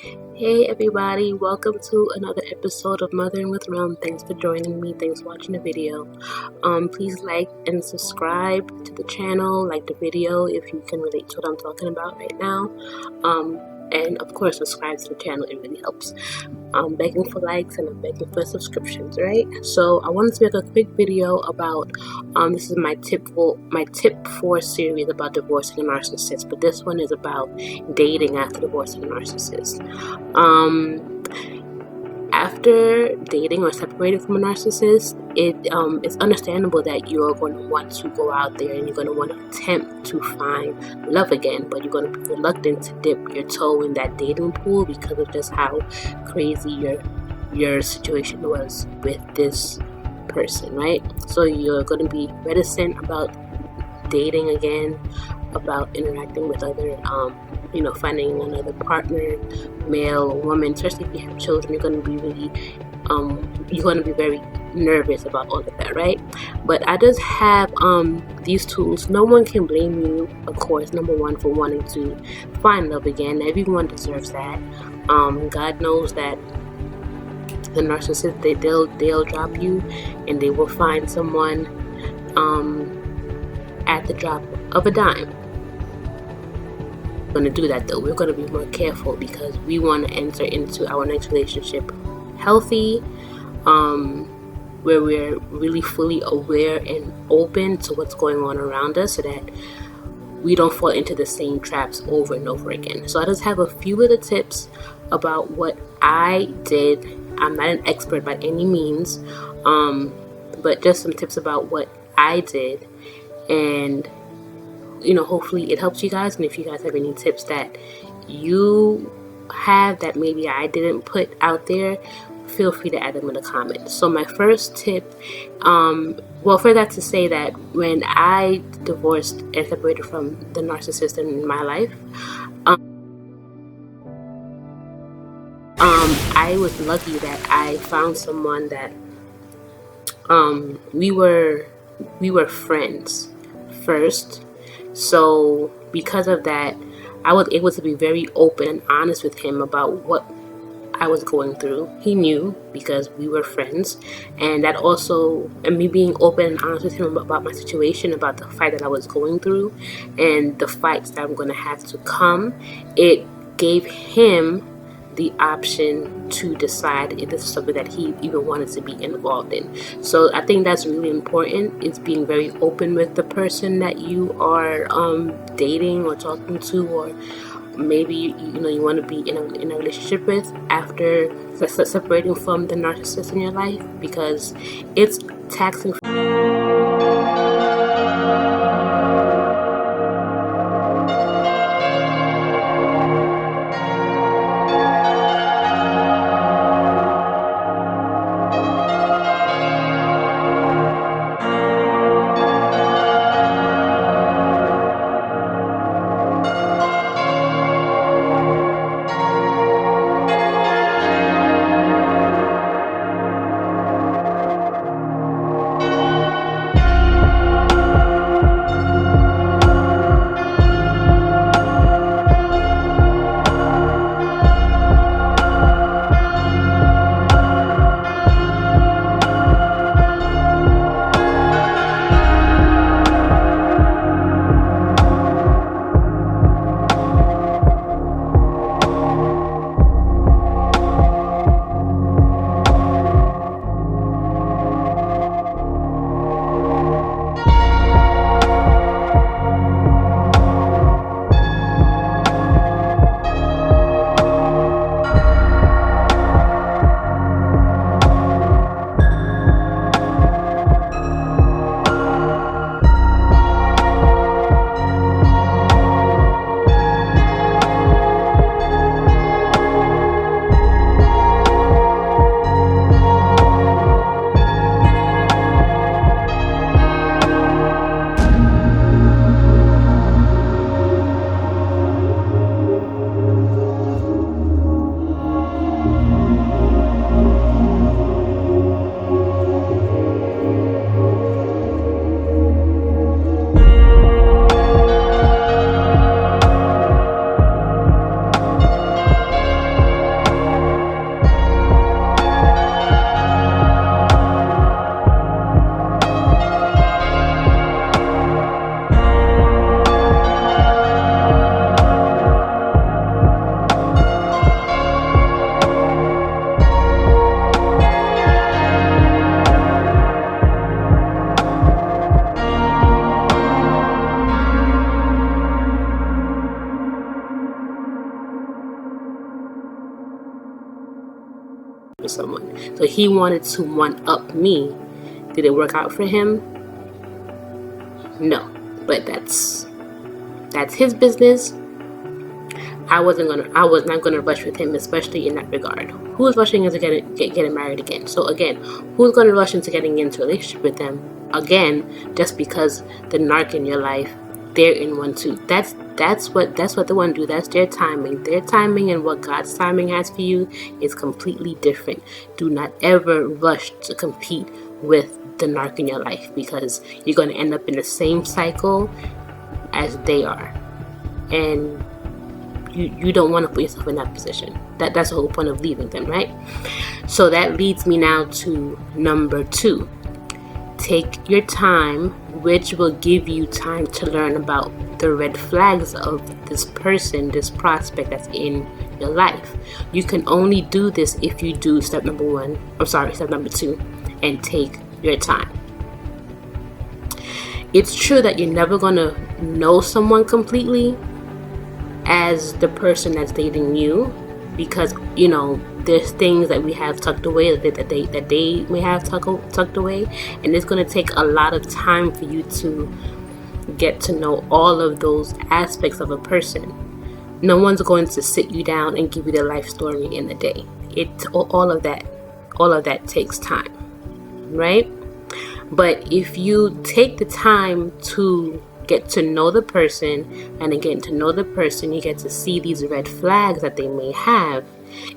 Hey everybody, welcome to another episode of Mothering with Rum. Thanks for joining me. Thanks for watching the video. Please like and subscribe to the channel, like the video if you can relate to what I'm talking about right now. And of course subscribe to the channel, it really helps. I'm begging for likes and I'm begging for subscriptions, right? So I wanted to make a quick video about this is my tip 4 series about divorcing a narcissist, but this one is about dating after divorcing a narcissist. After dating or separating from a narcissist, it's understandable that you're going to want to go out there and you're going to want to attempt to find love again, but you're going to be reluctant to dip your toe in that dating pool because of just how crazy your situation was with this person, right? So you're going to be reticent about dating again, about interacting with other finding another partner, male or woman, especially if you have children. You're going to be very nervous about all of that, right? But I just have these tools. No one can blame you, of course, number one, for wanting to find love again. Everyone deserves that. God knows that the narcissist, they'll drop you and they will find someone at the drop of a dime. Going to do that though. We're going to be more careful because we want to enter into our next relationship healthy, where we're really fully aware and open to what's going on around us so that we don't fall into the same traps over and over again. So I just have a few little tips about what I did. I'm not an expert by any means, but just some tips about what I did, and hopefully it helps you guys. And if you guys have any tips that you have that maybe I didn't put out there, feel free to add them in the comments. So my first tip, for that to say that when I divorced and separated from the narcissist in my life, I was lucky that I found someone that we were friends first. So because of that, I was able to be very open and honest with him about what I was going through. He knew because we were friends, and that also, and me being open and honest with him about my situation, about the fight that I was going through and the fights that I'm going to have to come, it gave him the option to decide if this is something that he even wanted to be involved in. So I think that's really important, is being very open with the person that you are dating or talking to, or maybe you want to be in a relationship with after separating from the narcissist in your life, because it's taxing. with someone. So he wanted to one up me. Did it work out for him? No, but that's his business. I was not gonna rush with him, especially in that regard. Who's rushing into getting married again? So again, who's gonna rush into getting into a relationship with them again just because the narc in your life, they're in one too? That's what they want to do. That's their timing. Their timing and what God's timing has for you is completely different. Do not ever rush to compete with the narc in your life, because you're going to end up in the same cycle as they are, and you don't want to put yourself in that position. That's the whole point of leaving them, right? So that leads me now to number 2. Take your time, which will give you time to learn about the red flags of this person, this prospect that's in your life. You can only do this if you do step number 2, and take your time. It's true that you're never going to know someone completely as the person that's dating you, because there's things that we have tucked away that they may have tucked away, and it's going to take a lot of time for you to get to know all of those aspects of a person. No one's going to sit you down and give you their life story in a day. All of that takes time, right? But if you take the time to get to know the person, and again, to know the person, you get to see these red flags that they may have,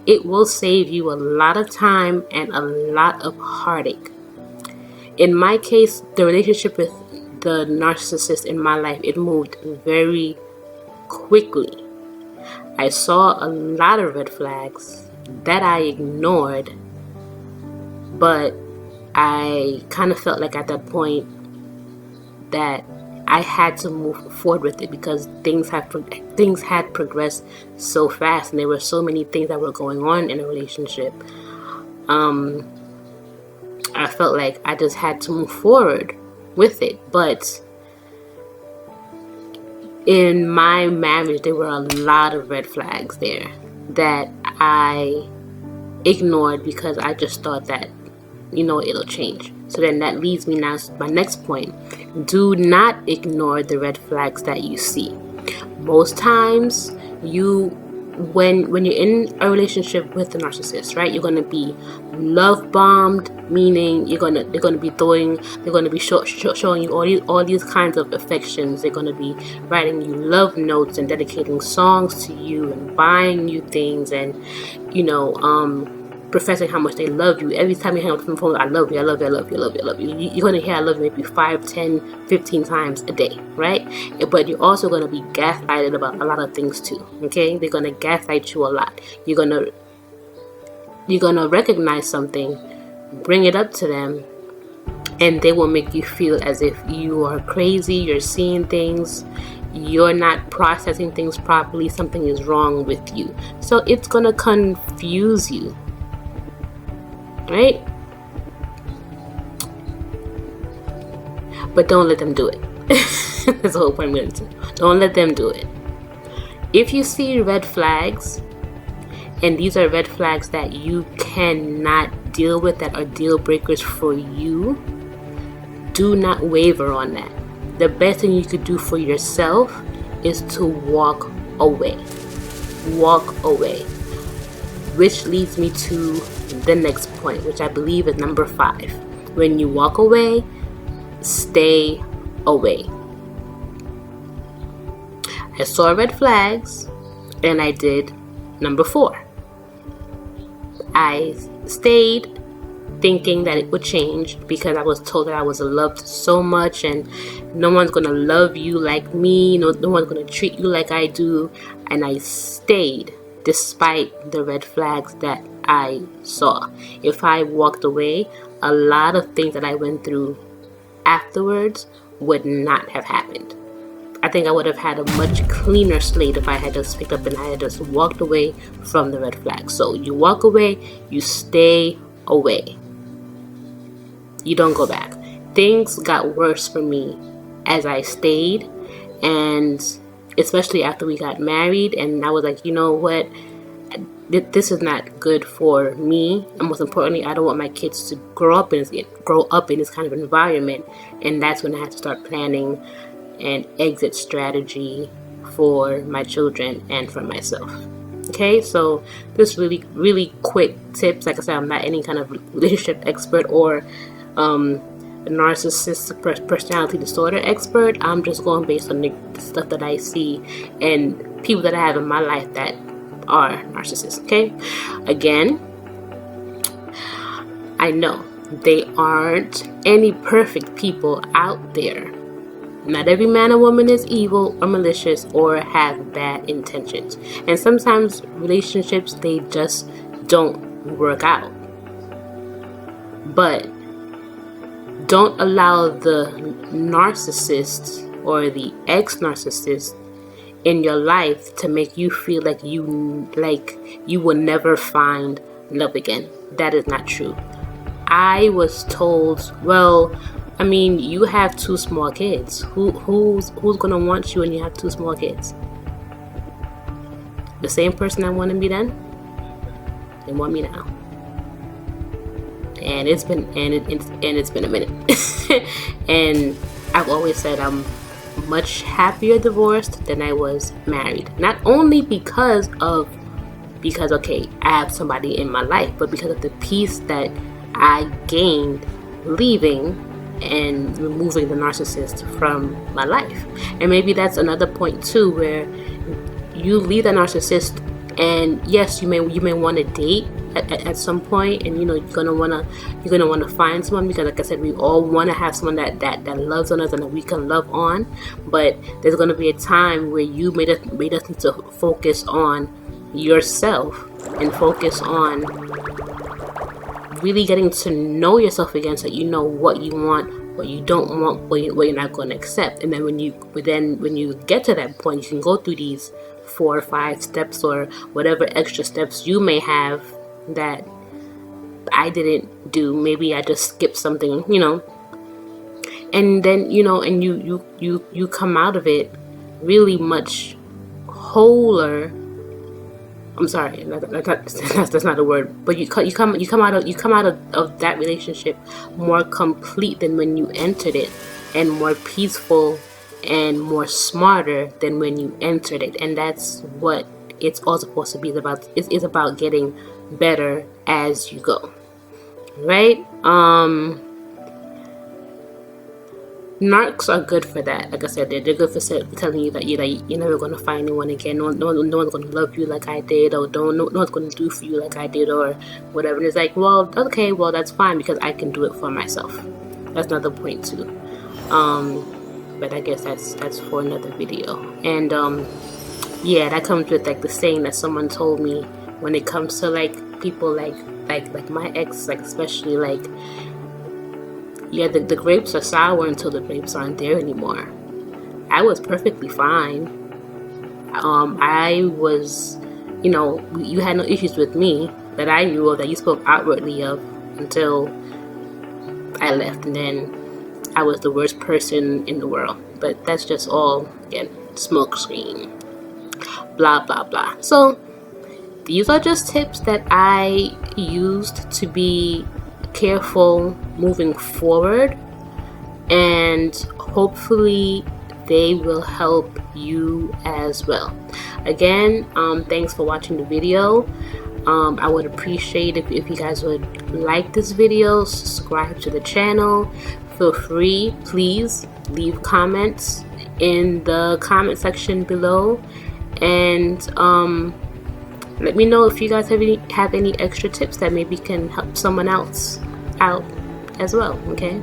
it will save you a lot of time and a lot of heartache. In my case, the relationship with the narcissist in my life, it moved very quickly. I saw a lot of red flags that I ignored, but I kind of felt like at that point that I had to move forward with it, because things had progressed so fast, and there were so many things that were going on in a relationship. I felt like I just had to move forward with it. But in my marriage, there were a lot of red flags there that I ignored because I just thought that it'll change. So then that leads me now to my next point. Do not ignore the red flags that you see. Most times, when you're in a relationship with the narcissist, right, you're going to be love bombed, meaning they're going to be showing you all these kinds of affections. They're going to be writing you love notes and dedicating songs to you and buying you things, and professing how much they love you. Every time you hang up on the phone, I love you, I love you, I love you, I love you, I love you. You're going to hear I love you maybe 5, 10, 15 times a day, right? But you're also going to be gaslighted about a lot of things too, okay? They're going to gaslight you a lot. You're going to recognize something, bring it up to them, and they will make you feel as if you are crazy, you're seeing things, you're not processing things properly, something is wrong with you. So it's going to confuse you. Right? But don't let them do it. That's the whole point I'm going to. Don't let them do it. If you see red flags, and these are red flags that you cannot deal with, that are deal breakers for you, do not waver on that. The best thing you could do for yourself is to walk away. Walk away. Which leads me to the next point, which I believe is number 5. When you walk away, stay away. I saw red flags, and I did number 4. I stayed thinking that it would change, because I was told that I was loved so much, and no one's going to love you like me, no one's going to treat you like I do, and I stayed despite the red flags that I saw. If I walked away, a lot of things that I went through afterwards would not have happened. I think I would have had a much cleaner slate if I had just picked up and I had just walked away from the red flags. So you walk away, you stay away. You don't go back. Things got worse for me as I stayed, and especially after we got married, and I was like, you know what? this is not good for me, and most importantly, I don't want my kids to grow up in this kind of environment. And that's when I have to start planning an exit strategy for my children and for myself. Okay, so just really quick tips. Like I said, I'm not any kind of relationship expert or narcissist personality disorder expert. I'm just going based on the stuff that I see and people that I have in my life that are narcissists. Okay, again, I know they aren't any perfect people out there. Not every man or woman is evil or malicious or have bad intentions. And sometimes relationships, they just don't work out. But don't allow the narcissist or the ex-narcissist in your life to make you feel like you will never find love again. That is not true. I was told, well, I mean, you have 2 small kids. Who's gonna want you when you have 2 small kids? The same person that wanted me then, they want me now. And it's been a minute. And I've always said I'm much happier divorced than I was married. Not only because okay, I have somebody in my life, but because of the peace that I gained leaving and removing the narcissist from my life. And maybe that's another point too, where you leave the narcissist, and yes, you may want to date at some point, and you're gonna wanna find someone, because like I said, we all want to have someone that loves on us and that we can love on. But there's gonna be a time where you made us need to focus on yourself and focus on really getting to know yourself again, so you know what you want, what you don't want, what you're not going to accept. And then when you get to that point, you can go through these 4 or 5 steps or whatever extra steps you may have that I didn't do. Maybe I just skipped something, and then and you come out of it really much wholer. I'm sorry, that's not a word. But you come out of that relationship more complete than when you entered it, and more peaceful and more smarter than when you entered it. And that's what it's all supposed to be about. It's about getting better as you go, right? Narcs are good for that. Like I said, they're good for telling you that you're never going to find anyone again. No one's going to love you like I did, or no one's going to do for you like I did, or whatever. And it's like, well, okay, well, that's fine, because I can do it for myself. That's another point too. But I guess that's for another video. And yeah, that comes with like the saying that someone told me when it comes to like people like my ex, like especially like. Yeah, the grapes are sour until the grapes aren't there anymore. I was perfectly fine. I was, you had no issues with me that I knew of, that you spoke outwardly of, until I left. And then I was the worst person in the world. But that's just all, again, smoke screen. Blah, blah, blah. So these are just tips that I used to be careful moving forward, and hopefully they will help you as well. Again, thanks for watching the video. I would appreciate if you guys would like this video, subscribe to the channel. Feel free, please leave comments in the comment section below, and let me know if you guys have any extra tips that maybe can help someone else out as well. Okay,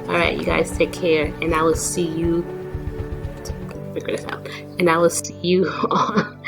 all right, you guys take care, and I will see you. Figure this out, and I will see you on